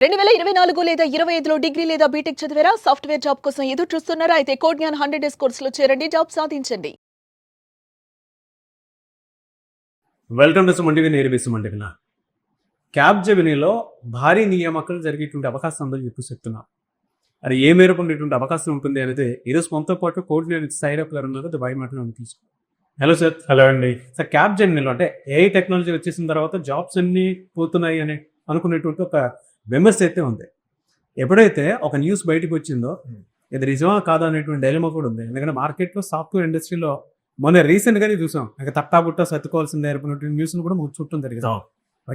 2024 లేదా 25లో డిగ్రీ లేదా బీటెక్ చదివారా? సాఫ్ట్‌వేర్ జాబ్ కోసం ఎదురు చూస్తున్నారా? అయితే కోడ్ జ్ఞాన్ 100 డేస్ కోర్సులో చేరండి, జాబ్ సాధించండి. Welcome to Suman TV. నేను సుమన్. క్యాబ్‌జెమినీలో భారీ నియామకాలు జరిగేటువంటి అవకాశం ఉందని చెప్తున్నా. అది ఏ మేరకు ఉండేటువంటి అవకాశం ఉంటుంది అనేది ఈరోజు మనతో పాటు కోడ్ జ్ఞాన్ సైడ్ అప్ ఉన్నారు. దుబాయ్ మాటలు తీసుకు. Hello sir. హలో అండి. సార్, క్యాబ్‌జెమినీలో అంటే ఏఐ టెక్నాలజీ వచ్చేసిన తర్వాత జాబ్స్ అన్ని పోతున్నాయి అని అనుకునేటువంటి ఒక విమర్శ అయితే ఉంది. ఎప్పుడైతే ఒక న్యూస్ బయటకు వచ్చిందో ఇది నిజమా కాదా అనేటువంటి డైలమా కూడా ఉంది. ఎందుకంటే మార్కెట్లో సాఫ్ట్వేర్ ఇండస్ట్రీలో మొన్న రీసెంట్గానే చూసాం, ఇక తట్టాబుట్ట సర్దుకోవాల్సిందే అనుకున్నటువంటి న్యూస్ను కూడా మనకు చుట్టం జరిగింది.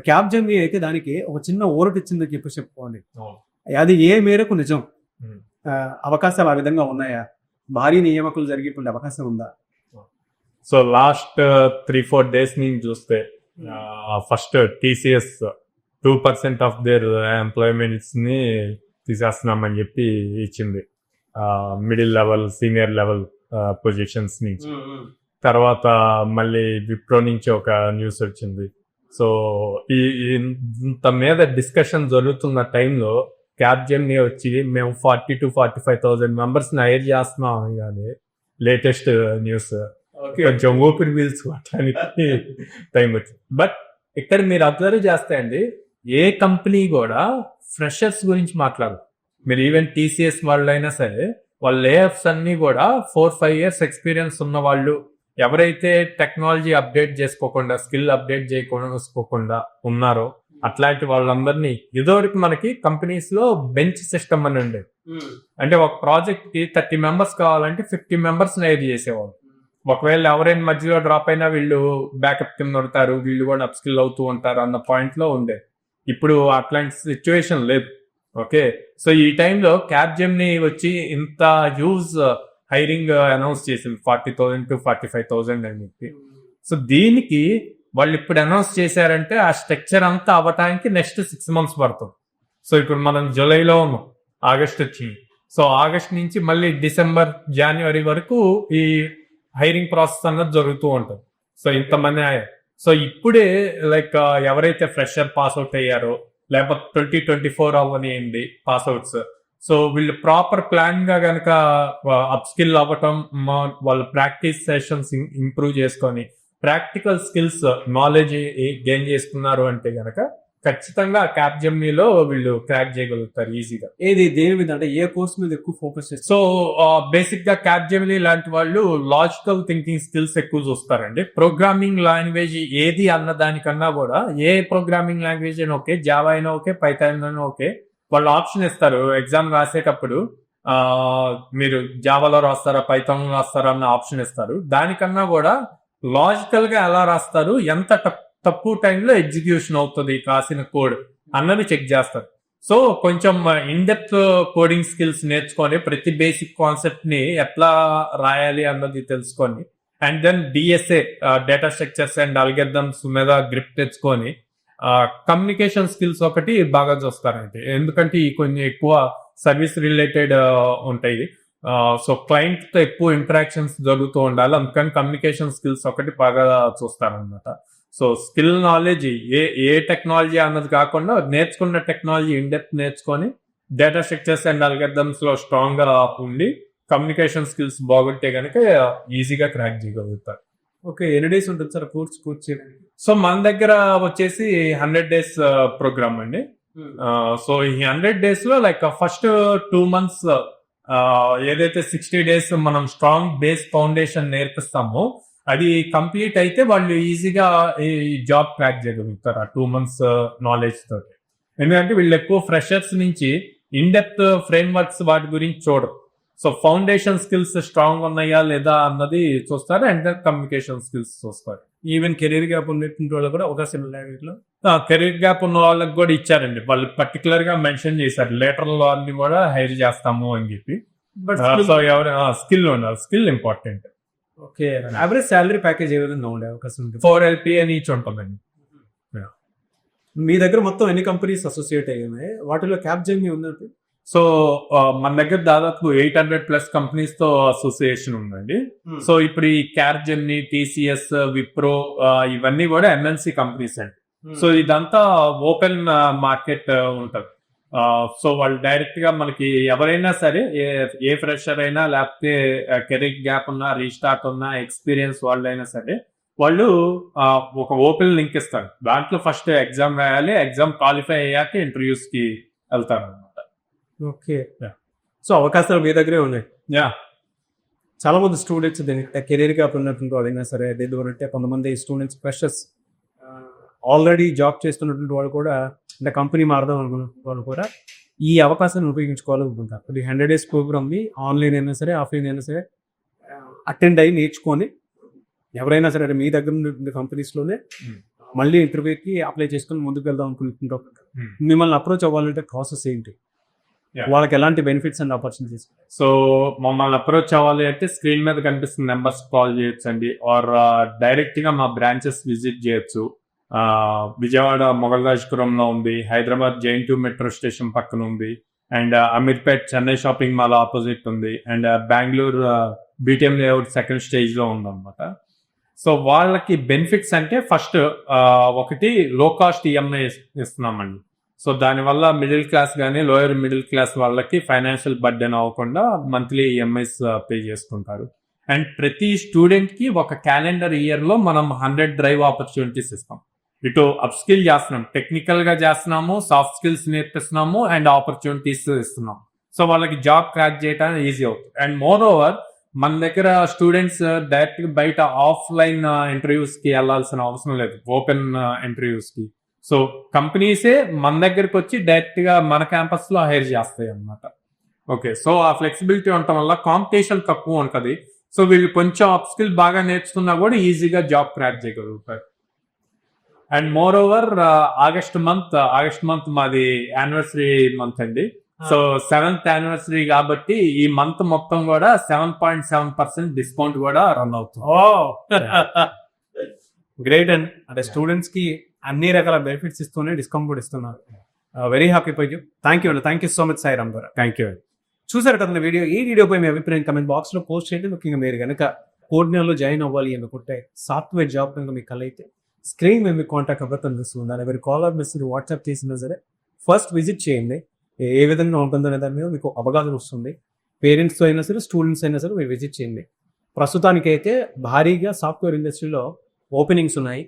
క్యాబ్‌జెమినీ అయితే దానికి ఒక చిన్న ఊరట ఇచ్చిందని చెప్పుకోవాలి. అది ఏ మేరకు నిజం? అవకాశాలు ఆ విధంగా ఉన్నాయా? భారీ నియామకులు జరిగేటువంటి అవకాశం ఉందా? సో లాస్ట్ 3-4 days నుంచి చూస్తే first TCS 2% of their employments ని తీసేస్తున్నామని చెప్పి ఇచ్చింది, middle level senior level positions నుంచి. తర్వాత మళ్ళీ విప్రో నుంచి ఒక న్యూస్ వచ్చింది. సో ఇంత మీద డిస్కషన్ జరుగుతున్న టైంలో క్యాబ్‌జెమినీ వచ్చి మేము 40,000 to 45,000 మెంబర్స్ని హైర్ చేస్తున్నాం కానీ లేటెస్ట్ న్యూస్ కొంచెం ఊపిరి పీల్చుకోవటానికి టైం వచ్చింది. బట్ ఇక్కడ మీరు అబ్జర్వ్ చేస్తే అండి, ఏ కంపెనీ కూడా ఫ్రెషర్స్ గురించి మాట్లాడదు. మీరు ఈవెన్ TCS వాళ్ళైనా సరే వాళ్ళ లేఆఫ్స్ అన్ని కూడా 4-5 years ఎక్స్పీరియన్స్ ఉన్న వాళ్ళు, ఎవరైతే టెక్నాలజీ అప్డేట్ చేసుకోకుండా స్కిల్ అప్డేట్ చేసుకోకుండా ఉన్నారో అట్లాంటి వాళ్ళందరినీ, ఇదివరకు మనకి కంపెనీస్ లో బెంచ్ సిస్టమ్ అని ఉండేది. అంటే ఒక ప్రాజెక్ట్ కి 30 members కావాలంటే 50 members హైర్ చేసేవాళ్ళు. ఒకవేళ ఎవరైనా మధ్యలో డ్రాప్ అయినా వీళ్ళు బ్యాకప్ కింద ఉంటారు, వీళ్ళు కూడా అప్ స్కిల్ అవుతూ ఉంటారు అన్న పాయింట్ లో ఉండే. ఇప్పుడు అట్లాంటి సిచ్యువేషన్ లేదు. ఓకే, సో ఈ టైంలో క్యాబ్‌జెమినీ వచ్చి ఇంత హ్యూజ్ హైరింగ్ అనౌన్స్ చేసింది, 40,000 to 45,000 అని చెప్పి. సో దీనికి వాళ్ళు ఇప్పుడు అనౌన్స్ చేశారంటే ఆ స్ట్రక్చర్ అంతా అవ్వటానికి నెక్స్ట్ 6 months పడుతుంది. సో ఇప్పుడు మనం జూలైలో ఉన్నాం, ఆగస్ట్ వచ్చింది. సో ఆగస్ట్ నుంచి మళ్ళీ డిసెంబర్, జనవరి వరకు ఈ హైరింగ్ ప్రాసెస్ అన్నది జరుగుతూ ఉంటుంది. సో ఇంతమంది సో ఇప్పుడే లైక్ ఎవరైతే ఫ్రెషర్ పాస్అవుట్ అయ్యారో, లేకపోతే 2024 అవ్వనియండి పాస్అవుట్స్, సో వీళ్ళు ప్రాపర్ ప్లాన్ గా కనుక అప్ స్కిల్ అవ్వటం, వాళ్ళ ప్రాక్టీస్ సెషన్స్ ఇంప్రూవ్ చేసుకొని ప్రాక్టికల్ స్కిల్స్ నాలెడ్జ్ గెయిన్ చేసుకున్నారు అంటే గనక ఖచ్చితంగా క్యాబ్‌జెమినీలో వీళ్ళు క్రాక్ చేయగలుగుతారు ఈజీగా. ఏది దేని మీద, అంటే ఏ కోర్స్ మీద ఎక్కువ ఫోకస్ చేస్తారు? సో బేసిక్ గా క్యాబ్‌జెమినీ లాంటి వాళ్ళు లాజికల్ థింకింగ్ స్కిల్స్ ఎక్కువ చూస్తారండి. ప్రోగ్రామింగ్ లాంగ్వేజ్ ఏది అన్న దానికన్నా కూడా, ఏ ప్రోగ్రామింగ్ లాంగ్వేజ్ అయినా ఓకే, జావా అయినా ఓకే, పైథాన్ అయినా ఓకే, వాళ్ళు ఆప్షన్ ఇస్తారు ఎగ్జామ్ రాసేటప్పుడు. మీరు జావాలో రాస్తారా, పైథాన్ రాస్తారా అన్న ఆప్షన్ ఇస్తారు. దానికన్నా కూడా లాజికల్ గా ఎలా రాస్తారు, ఎంత తక్కువ టైంలో ఎగ్జిక్యూషన్ అవుతుంది రాసిన కోడ్ అన్నది చెక్ చేస్తారు. సో కొంచెం ఇన్డెప్త్ కోడింగ్ స్కిల్స్ నేర్చుకొని ప్రతి బేసిక్ కాన్సెప్ట్ ని ఎట్లా రాయాలి అన్నది తెలుసుకొని, and then DSA data structures and algorithms మీద గ్రిప్ తెచ్చుకొని కమ్యూనికేషన్ స్కిల్స్ ఒకటి బాగా చూస్తారంటే, ఎందుకంటే ఈ కొన్ని ఎక్కువ సర్వీస్ రిలేటెడ్ ఉంటాయి. సో క్లయింట్ తో ఎక్కువ ఇంటరాక్షన్స్ జరుగుతూ ఉండాలి, అందుకని కమ్యూనికేషన్ స్కిల్స్ ఒకటి బాగా చూస్తారనమాట. సో స్కిల్ నాలెడ్జ్ ఏ టెక్నాలజీ అన్నది కాకుండా నేర్చుకున్న టెక్నాలజీ ఇన్డెప్త్ నేర్చుకొని డేటా స్ట్రక్చర్స్ అండ్ అల్గరిథమ్స్ లో స్ట్రాంగ్ గా ఉండి కమ్యూనికేషన్ స్కిల్స్ బాగుంటే కనుక ఈజీగా క్రాక్ చేయగలుగుతారు. ఓకే, ఎన్ని డేస్ ఉంటుంది సార్ కోర్స్ చేయడానికి? సో మన దగ్గర వచ్చేసి 100 days ప్రోగ్రామ్ అండి. సో ఈ 100 days లో లైక్ ఫస్ట్ 2 months ఏదైతే 60 days మనం స్ట్రాంగ్ బేస్ ఫౌండేషన్ నేర్పిస్తామో అది కంప్లీట్ అయితే వాళ్ళు ఈజీగా ఈ జాబ్ క్రాక్ చేయగలుగుతారు ఆ 2 months నాలెడ్జ్ తోటి. ఎందుకంటే వీళ్ళు ఎక్కువ ఫ్రెషర్స్ నుంచి ఇన్డెప్త్ ఫ్రేమ్ వర్క్స్ వాటి గురించి చూడరు. సో ఫౌండేషన్ స్కిల్స్ స్ట్రాంగ్ ఉన్నాయా లేదా అన్నది చూస్తారు, అండ్ దెన్ కమ్యూనికేషన్ స్కిల్స్ చూస్తారు. ఈవెన్ కెరీర్ గ్యాప్ ఉన్నటువంటి వాళ్ళు కూడా ఒక సిమిలారిటీలో కెరీర్ గ్యాప్ ఉన్న వాళ్ళకి కూడా ఇచ్చారండి. వాళ్ళు పర్టికులర్ గా మెన్షన్ చేశారు, లేటరల్ వాళ్ళని కూడా హైర్ చేస్తాము అని చెప్పి. బట్ సో ఎవరు స్కిల్ ఉండాలి, skill important. Okay, average salary package ఏ విధంగా ఉండే అవకాశం ఉంటుంది? 4 LPA అని ఈచ్ ఉంటుందండి. మీ దగ్గర మొత్తం ఎన్ని కంపెనీస్ అసోసియేట్ అయ్యాయి, వాటిలో క్యాబ్‌జెమినీ ఉన్నట్టు? సో మన దగ్గర దాదాపు 800+ కంపెనీస్ తో అసోసియేషన్ ఉందండి. సో ఇప్పుడు ఈ క్యాబ్‌జెమినీ, TCS, విప్రో ఇవన్నీ కూడా MNC కంపెనీస్ అండి. సో ఇదంతా ఓపెన్ మార్కెట్ ఉంటది. సో వాళ్ళు డైరెక్ట్ గా మనకి ఎవరైనా సరే ఏ ఫ్రెషర్ అయినా లేకపోతే కెరీర్ గ్యాప్ ఉన్నా రీస్టార్ట్ ఉన్నా ఎక్స్పీరియన్స్ వాళ్ళు అయినా సరే వాళ్ళు ఒక ఓపెన్ లింక్ ఇస్తారు. దాంట్లో ఫస్ట్ ఎగ్జామ్ రాయాలి, ఎగ్జామ్ క్వాలిఫై అయ్యాక ఇంటర్వ్యూస్ కి వెళ్తారు అనమాట. ఓకే. Yeah. సో అవకాశాలు మీ దగ్గరే ఉన్నాయి. యా చాలా మంది స్టూడెంట్స్ దీనికి కెరీర్ గ్యాప్ ఉన్నటువంటి వాళ్ళైనా సరే లేదు అంటే కొంతమంది స్టూడెంట్స్ ఫ్రెషర్స్ ఆల్రెడీ జాబ్ చేస్తున్నటువంటి వాళ్ళు కూడా అంటే కంపెనీ మారదాం అనుకున్న వాళ్ళు కూడా ఈ అవకాశాన్ని ఉపయోగించుకోవాలనుకుంటారు. ఇది 100 days ప్రోగ్రామ్ని ఆన్లైన్ అయినా సరే ఆఫ్లైన్ అయినా సరే అటెండ్ అయ్యి నేర్చుకొని ఎవరైనా సరే మీ దగ్గర ఉన్న కంపెనీస్లోనే మళ్ళీ ఇంటర్వ్యూకి అప్లై చేసుకొని ముందుకు వెళ్దాం అనుకుంటుంటారు. మిమ్మల్ని అప్రోచ్ అవ్వాలంటే ప్రాసెస్ ఏంటి? Yeah. వాళ్ళకి ఎలాంటి బెనిఫిట్స్ అండ్ ఆపర్చునిటీస్? సో మమ్మల్ని అప్రోచ్ అవ్వాలి అంటే స్క్రీన్ మీద కనిపిస్తున్న నెంబర్స్ కాల్ చేయొచ్చు అండి, ఆర్ డైరెక్ట్ గా మా బ్రాంచెస్ విజిట్ చేయొచ్చు. విజయవాడ మొగల్రాజ్పురంలో ఉంది, హైదరాబాద్ జైన్2 మెట్రో స్టేషన్ పక్కన ఉంది, and Ameerpet Chennai shopping mall opposite ఉంది, and Bengaluru BTM layout second stage లో ఉంది అనమాట. సో వాళ్ళకి బెనిఫిట్స్ అంటే ఫస్ట్ ఒకటి లో కాస్ట్ ఈఎంఐ ఇస్తున్నామండి. సో దానివల్ల మిడిల్ క్లాస్ కానీ లోయర్ మిడిల్ క్లాస్ వాళ్ళకి ఫైనాన్షియల్ బర్డెన్ అవ్వకుండా మంత్లీ ఈఎంఐస్ పే చేసుకుంటారు. అండ్ ప్రతి స్టూడెంట్ కి ఒక క్యాలెండర్ ఇయర్ లో మనం 100 డ్రైవ్ ఆపర్చునిటీస్ ఇస్తాం. ఇటు అప్ స్కిల్ చేస్తున్నాం, టెక్నికల్ గా చేస్తున్నాము, సాఫ్ట్ స్కిల్స్ నేర్పిస్తున్నాము, అండ్ ఆపర్చునిటీస్ ఇస్తున్నాం. సో వాళ్ళకి జాబ్ క్రాక్ చేయడానికి ఈజీ అవుతుంది. అండ్ మోర్ ఓవర్ మన దగ్గర స్టూడెంట్స్ డైరెక్ట్ గా బయట ఆఫ్లైన్ ఇంటర్వ్యూస్ కి వెళ్లాల్సిన అవసరం లేదు, ఓపెన్ ఇంటర్వ్యూస్ కి. సో కంపెనీసే మన దగ్గరకు వచ్చి డైరెక్ట్ గా మన క్యాంపస్ లో హైర్ చేస్తాయి అన్నమాట. ఓకే, సో ఆ ఫ్లెక్సిబిలిటీ ఉండటం వల్ల కాంపిటీషన్ తక్కువ ఉంటది. సో వీళ్ళు కొంచెం అప్ స్కిల్ బాగా నేర్చుకున్నా కూడా ఈజీగా జాబ్ క్రాక్ చేయగలుగుతారు. And more over August month మాది యానివర్సరీ మంత్ అండి. సో 7th యానివర్సరీ కాబట్టి ఈ మంత్ మొత్తం కూడా 7.7% డిస్కౌంట్ కూడా రన్ అవుతుంది. గ్రేట్ అండ్ అంటే స్టూడెంట్స్ కి అన్ని రకాల బెనిఫిట్స్ ఇస్తూనే డిస్కౌంట్ కూడా ఇస్తున్నారు. Very happy for you. Thank you so much Sairam గారు. Thank you. చూసారు కదా వీడియో. ఈ వీడియోపై మీ అభిప్రాయం కమెంట్ బాక్స్ లో పోస్ట్ చేయండి. ముఖ్యంగా మీరు కనుక కోడ్నర్లో జాయిన్ అవ్వాలి అనుకుంటే సాఫ్ట్వేర్ జాబ్ కనుక మీకు కలైతే స్క్రీన్ మీద మీకు కాంటాక్ట్ అవ్వదు కనిపిస్తుంది. దాని ఎవరి కాల్ ఆర్ మెసేజ్ వాట్సాప్ చేసినా సరే ఫస్ట్ విజిట్ చేయండి. ఏ విధంగా ఉంటుందో అనే దాని మీద మీకు అవగాహన వస్తుంది. పేరెంట్స్తో అయినా సరే స్టూడెంట్స్ అయినా సరే మీరు విజిట్ చేయండి. ప్రస్తుతానికైతే భారీగా సాఫ్ట్వేర్ ఇండస్ట్రీలో ఓపెనింగ్స్ ఉన్నాయి.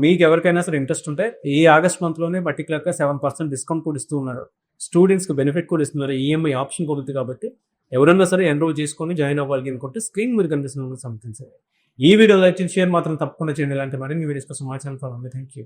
మీకు ఎవరికైనా సరే ఇంట్రెస్ట్ ఉంటే ఈ ఆగస్ట్ మంత్లోనే పర్టికులర్గా 7% డిస్కౌంట్ కూడా ఇస్తూ ఉన్నారు. స్టూడెంట్స్కి బెనిఫిట్ కూడా ఇస్తున్నారు. ఈఎంఐ ఆప్షన్ కూడా ఉంది కాబట్టి ఎవరైనా సరే ఎన్రోల్ చేసుకొని జాయిన్ అవ్వాలి అనుకుంటే స్క్రీన్ మీరు కనిపిస్తున్న సంబంధించి ఈ వీడియో లైక్ చేసి షేర్ మాత్రం తప్పకుండా చేయండి. ఇలాంటి మరిన్ని వీడియోస్ కోసం మా ఛానల్ ఫాలో అవ్వండి. Thank you.